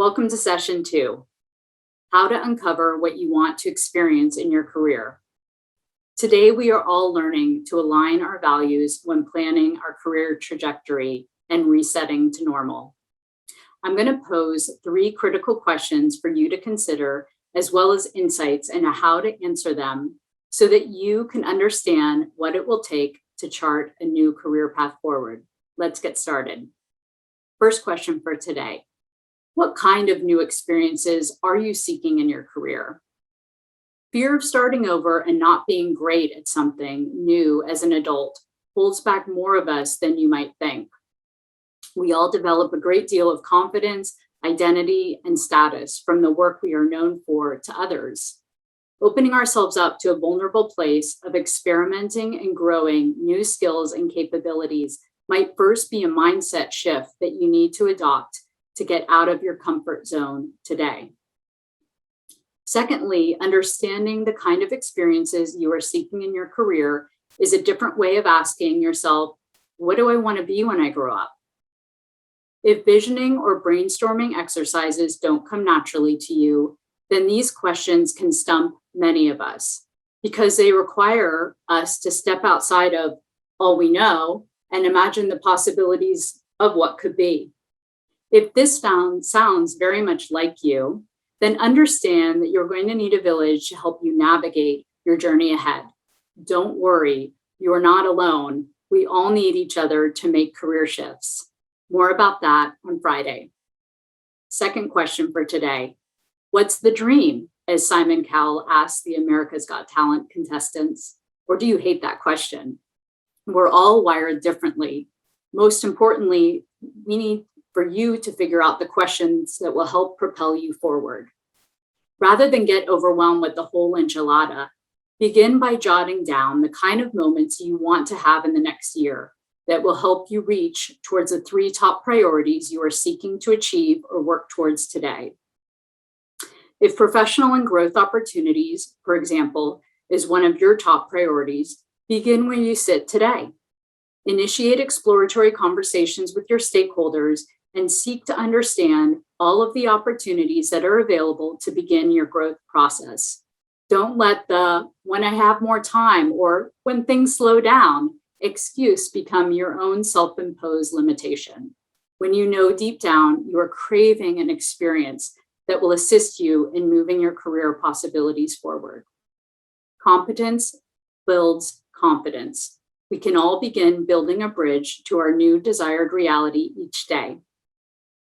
Welcome to session 2, how to uncover what you want to experience in your career. Today, we are all learning to align our values when planning our career trajectory and resetting to normal. I'm going to pose 3 critical questions for you to consider, as well as insights into how to answer them so that you can understand what it will take to chart a new career path forward. Let's get started. First question for today. What kind of new experiences are you seeking in your career? Fear of starting over and not being great at something new as an adult holds back more of us than you might think. We all develop a great deal of confidence, identity, and status from the work we are known for to others. Opening ourselves up to a vulnerable place of experimenting and growing new skills and capabilities might first be a mindset shift that you need to adopt to get out of your comfort zone today. Secondly, understanding the kind of experiences you are seeking in your career is a different way of asking yourself, what do I want to be when I grow up? If visioning or brainstorming exercises don't come naturally to you, then these questions can stump many of us because they require us to step outside of all we know and imagine the possibilities of what could be. If this sounds very much like you, then understand that you're going to need a village to help you navigate your journey ahead. Don't worry, you're not alone. We all need each other to make career shifts. More about that on Friday. Second question for today. What's the dream? As Simon Cowell asked the America's Got Talent contestants. Or do you hate that question? We're all wired differently. Most importantly, we need for you to figure out the questions that will help propel you forward. Rather than get overwhelmed with the whole enchilada, begin by jotting down the kind of moments you want to have in the next year that will help you reach towards the 3 top priorities you are seeking to achieve or work towards today. If professional and growth opportunities, for example, is one of your top priorities, begin where you sit today. Initiate exploratory conversations with your stakeholders and seek to understand all of the opportunities that are available to begin your growth process. Don't let the when I have more time or when things slow down excuse become your own self-imposed limitation. When you know deep down you are craving an experience that will assist you in moving your career possibilities forward. Competence builds confidence. We can all begin building a bridge to our new desired reality each day.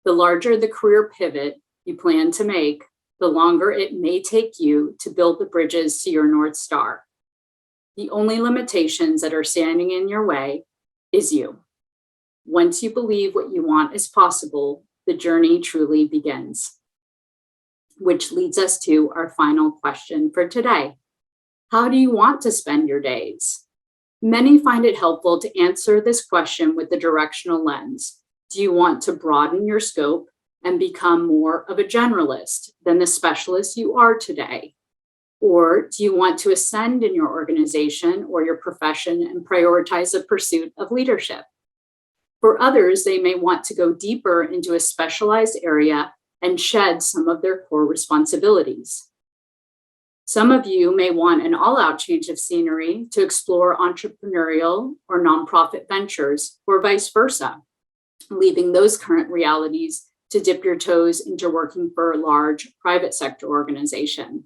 The larger the career pivot you plan to make, the longer it may take you to build the bridges to your North Star. The only limitations that are standing in your way is you. Once you believe what you want is possible, the journey truly begins. Which leads us to our final question for today. How do you want to spend your days? Many find it helpful to answer this question with the directional lens. Do you want to broaden your scope and become more of a generalist than the specialist you are today? Or do you want to ascend in your organization or your profession and prioritize the pursuit of leadership? For others, they may want to go deeper into a specialized area and shed some of their core responsibilities. Some of you may want an all-out change of scenery to explore entrepreneurial or nonprofit ventures, or vice versa, leaving those current realities to dip your toes into working for a large private sector organization.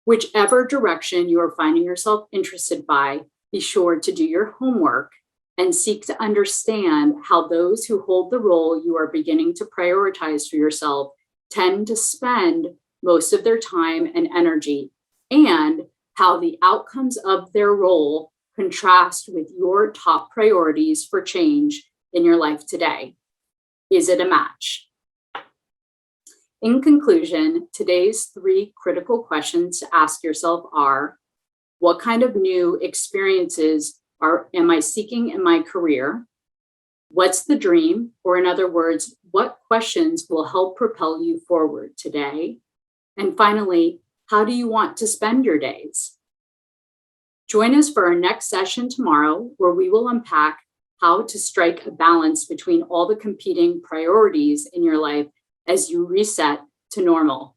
Whichever direction you are finding yourself interested by, be sure to do your homework and seek to understand how those who hold the role you are beginning to prioritize for yourself tend to spend most of their time and energy, and how the outcomes of their role contrast with your top priorities for change in your life today. Is it a match? In conclusion, today's 3 critical questions to ask yourself are, what kind of new experiences am I seeking in my career? What's the dream? Or in other words, what questions will help propel you forward today? And finally, how do you want to spend your days? Join us for our next session tomorrow, where we will unpack how to strike a balance between all the competing priorities in your life as you reset to normal.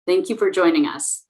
Thank you for joining us.